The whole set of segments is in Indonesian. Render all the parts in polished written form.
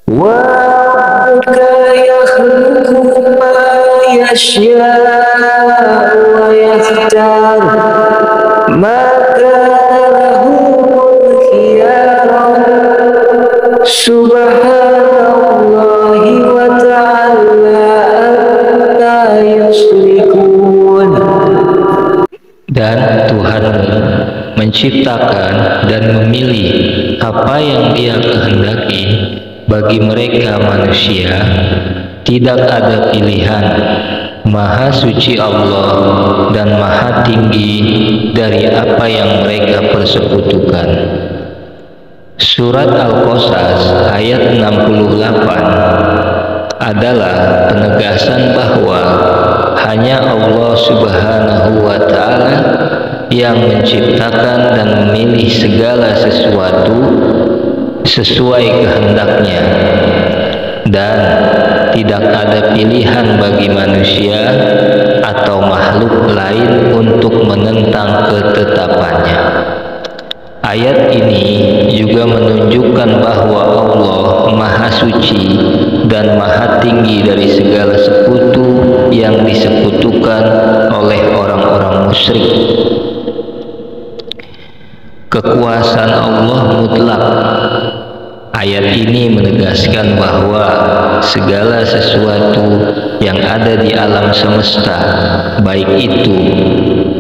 وَرَبُّكَ يَخْلُقُ مَا يَشَاءُ وَيَخْتَارُ مَا كَانَ لَهُمُ الْخِيَارَةُ Subhanallahi wa ta'ala amma yusyrikun. Dan Tuhanmu menciptakan dan memilih apa yang Dia kehendaki bagi mereka manusia. Tidak ada pilihan. Maha suci Allah dan maha tinggi dari apa yang mereka persekutukan. Surat Al-Qasas ayat 68 adalah penegasan bahwa hanya Allah Subhanahu wa ta'ala yang menciptakan dan memilih segala sesuatu sesuai kehendaknya, dan tidak ada pilihan bagi manusia atau makhluk lain untuk menentang ketetapannya. Ayat ini juga menunjukkan bahwa Allah Maha Suci dan Maha Tinggi dari segala sekutu yang disekutukan oleh orang-orang musyrik. Kekuasaan Allah mutlak. Ayat ini menegaskan bahwa segala sesuatu yang ada di alam semesta, baik itu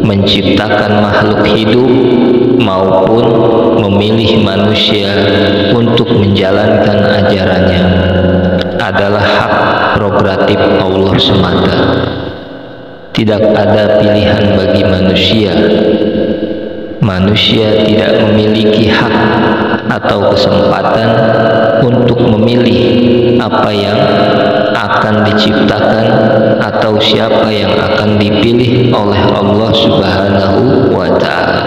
menciptakan makhluk hidup maupun memilih manusia untuk menjalankan ajarannya, adalah hak prerogatif Allah semata. Tidak ada pilihan bagi manusia. Manusia tidak memiliki hak atau kesempatan untuk memilih apa yang akan diciptakan atau siapa yang akan dipilih oleh Allah Subhanahu wa ta'ala,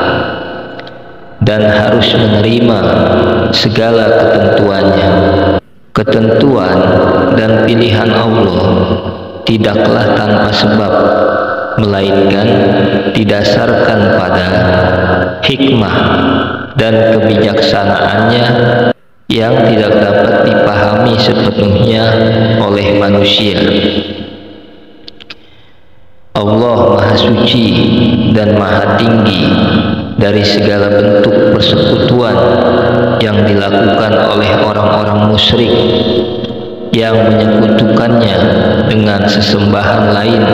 dan harus menerima segala ketentuannya. Ketentuan dan pilihan Allah tidaklah tanpa sebab, melainkan didasarkan pada hikmah dan kebijaksanaannya yang tidak dapat dipahami sepenuhnya oleh manusia. Allah Maha Suci dan Maha Tinggi dari segala bentuk persekutuan yang dilakukan oleh orang-orang musyrik yang menyekutukannya dengan sesembahan lain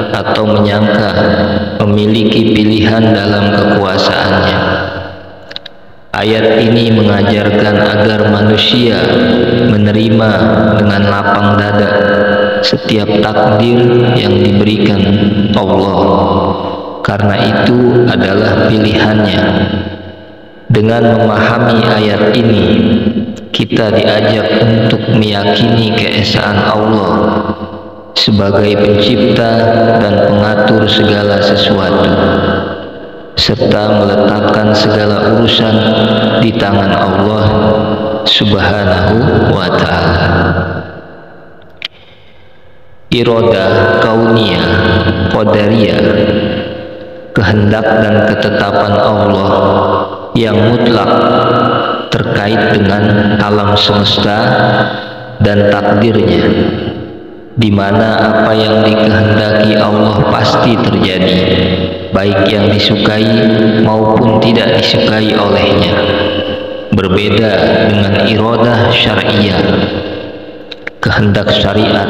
atau menyangka memiliki pilihan dalam kekuasaannya. Ayat ini mengajarkan agar manusia menerima dengan lapang dada setiap takdir yang diberikan Allah, karena itu adalah pilihannya. Dengan memahami ayat ini, kita diajak untuk meyakini keesaan Allah sebagai pencipta dan pengatur segala sesuatu, serta meletakkan segala urusan di tangan Allah Subhanahu wa ta'ala. Irodah kauniyah qadariyah, kehendak dan ketetapan Allah yang mutlak terkait dengan alam semesta dan takdirnya, di mana apa yang dikehendaki Allah pasti terjadi, baik yang disukai maupun tidak disukai olehnya. Berbeda dengan irodah syariah, kehendak syariat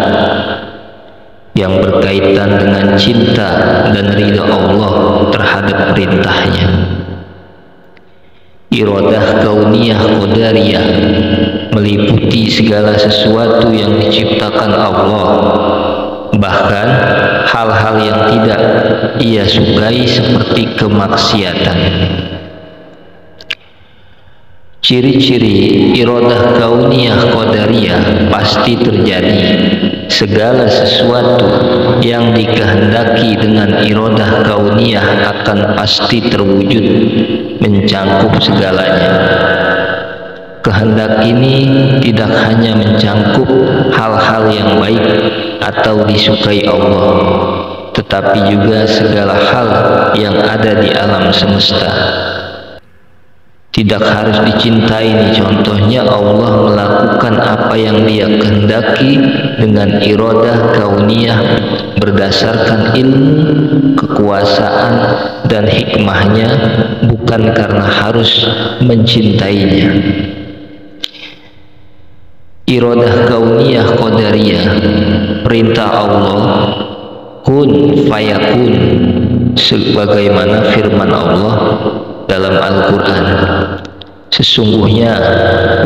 yang berkaitan dengan cinta dan ridha Allah terhadap perintahnya. Irodah kauniyah qadariyah meliputi segala sesuatu yang diciptakan Allah, bahkan hal-hal yang tidak Ia sukai seperti kemaksiatan. Ciri-ciri irodah kauniyah qadariyah pasti terjadi. Segala sesuatu yang dikehendaki dengan irodah kauniyah akan pasti terwujud, mencangkup segalanya. Kehendak ini tidak hanya mencangkup hal-hal yang baik atau disukai Allah, tetapi juga segala hal yang ada di alam semesta. Tidak harus dicintai nih, contohnya Allah melakukan apa apa yang Dia kehendaki dengan iradah kauniyah berdasarkan ilmu, kekuasaan, dan hikmahnya, bukan karena harus mencintainya. Iradah kauniyah qadariyah, perintah Allah kun fayakun, sebagaimana firman Allah dalam Al-Quran. Sesungguhnya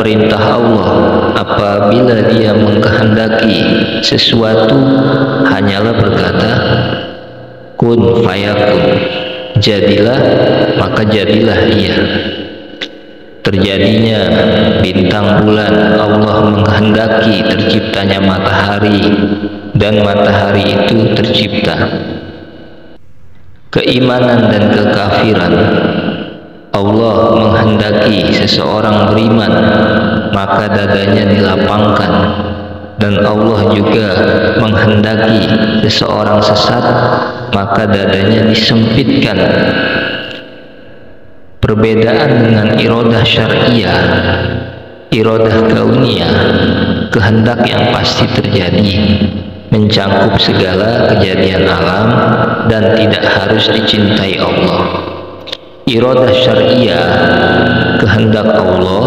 perintah Allah apabila Dia mengkehendaki sesuatu hanyalah berkata kun fayakun, jadilah, maka jadilah ia. Terjadinya bintang bulan, Allah menghendaki terciptanya matahari, dan matahari itu tercipta. Keimanan dan kekafiran, Allah menghendaki seseorang beriman, maka dadanya dilapangkan, dan Allah juga menghendaki seseorang sesat, maka dadanya disempitkan. Perbedaan dengan iradah syariah, iradah kauniyah, kehendak yang pasti terjadi, mencangkup segala kejadian alam dan tidak harus dicintai Allah. Iradah syariah, kehendak Allah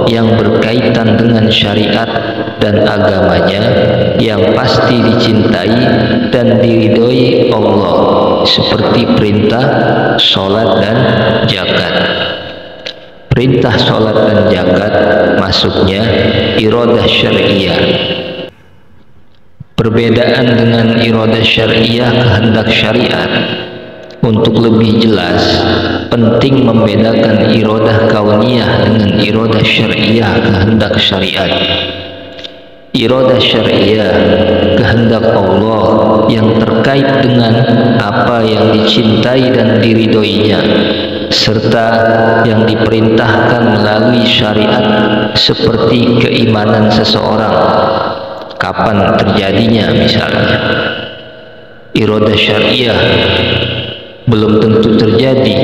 yang berkaitan dengan syariat dan agamanya yang pasti dicintai dan diridhoi Allah, seperti perintah sholat dan zakat. Perintah sholat dan zakat masuknya iradah syariah. Perbedaan dengan iradah syariah, kehendak syariat. Untuk lebih jelas, penting membedakan iradah kauniyah dengan iradah syariah, kehendak syariat. Iradah syariah, kehendak Allah yang terkait dengan apa yang dicintai dan diridhoinya, serta yang diperintahkan melalui syariat, seperti keimanan seseorang, kapan terjadinya misalnya. Iradah syariah belum tentu terjadi.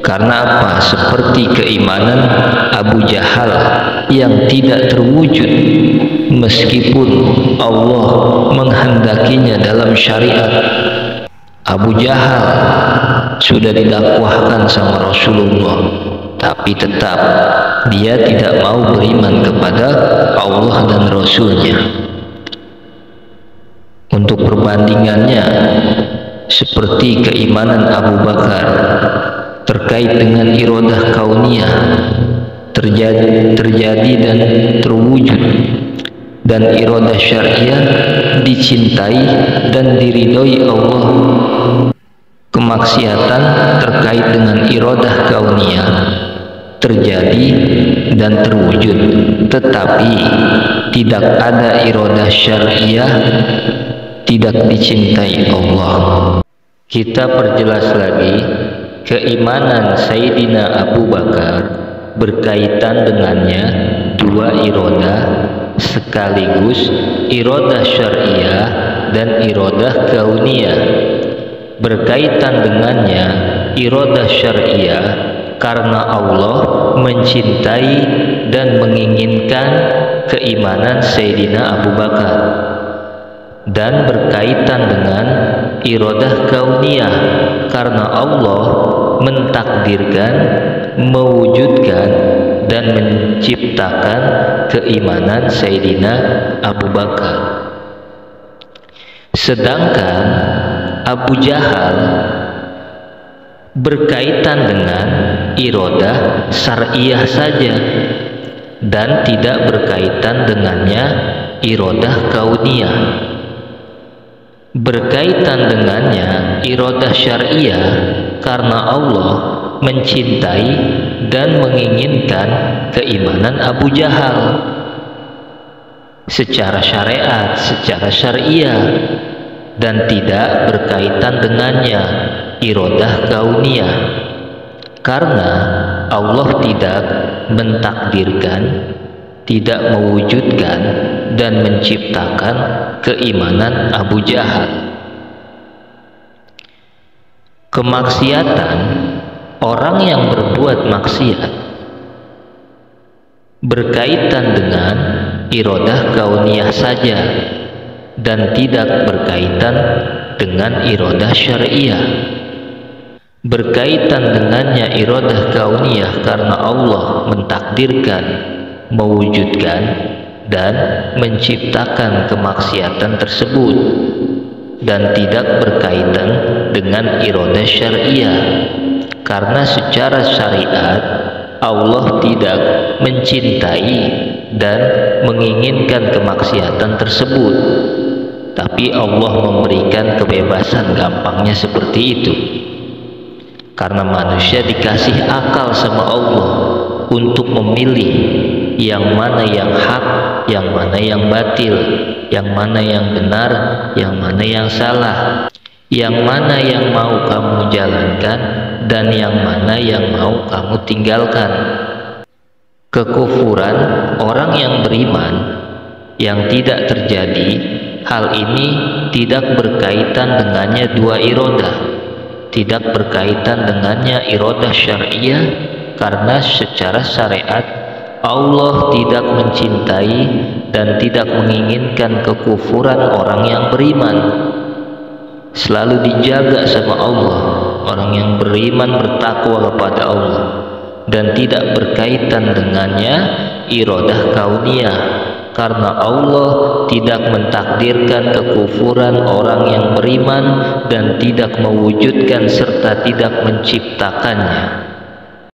Karena apa? Seperti keimanan Abu Jahal yang tidak terwujud meskipun Allah menghendakinya dalam syariat. Abu Jahal sudah didakwahkan sama Rasulullah, tapi tetap dia tidak mau beriman kepada Allah dan Rasulnya. Untuk perbandingannya, seperti keimanan Abu Bakar terkait dengan iradah kauniyah terjadi dan terwujud, dan iradah syariah dicintai dan diridhoi Allah. Kemaksiatan terkait dengan iradah kauniyah terjadi dan terwujud, tetapi tidak ada iradah syariah, tidak dicintai Allah. Kita perjelas lagi, keimanan Sayyidina Abu Bakar berkaitan dengannya dua iradah sekaligus, iradah syariah dan iradah kauniyah. Berkaitan dengannya iradah syariah karena Allah mencintai dan menginginkan keimanan Sayyidina Abu Bakar, dan berkaitan dengan iradah kauniyah karena Allah mentakdirkan, mewujudkan, dan menciptakan keimanan Sayyidina Abu Bakar. Sedangkan Abu Jahal berkaitan dengan iradah syariah saja dan tidak berkaitan dengannya iradah kauniyah. Berkaitan dengannya iradah syariah karena Allah mencintai dan menginginkan keimanan Abu Jahal secara syariat, secara syariah, dan tidak berkaitan dengannya iradah kauniyah karena Allah tidak mentakdirkan, tidak mewujudkan dan menciptakan keimanan Abu Jahal. Kemaksiatan, orang yang berbuat maksiat berkaitan dengan iradah kauniyah saja dan tidak berkaitan dengan iradah syariah. Berkaitan dengannya iradah kauniyah karena Allah mentakdirkan, mewujudkan, dan menciptakan kemaksiatan tersebut, dan tidak berkaitan dengan iradah syariah karena secara syariat Allah tidak mencintai dan menginginkan kemaksiatan tersebut, tapi Allah memberikan kebebasan, gampangnya seperti itu. Karena manusia dikasih akal sama Allah untuk memilih yang mana yang hak, yang mana yang batil, yang mana yang benar, yang mana yang salah, yang mana yang mau kamu jalankan, dan yang mana yang mau kamu tinggalkan. Kekufuran orang yang beriman yang tidak terjadi, hal ini tidak berkaitan dengannya dua iradah, tidak berkaitan dengannya iradah syariah karena secara syariat Allah tidak mencintai dan tidak menginginkan kekufuran orang yang beriman. Selalu dijaga sama Allah orang yang beriman, bertakwa kepada Allah, dan tidak berkaitan dengannya iradah kauniyah karena Allah tidak mentakdirkan kekufuran orang yang beriman dan tidak mewujudkan serta tidak menciptakannya.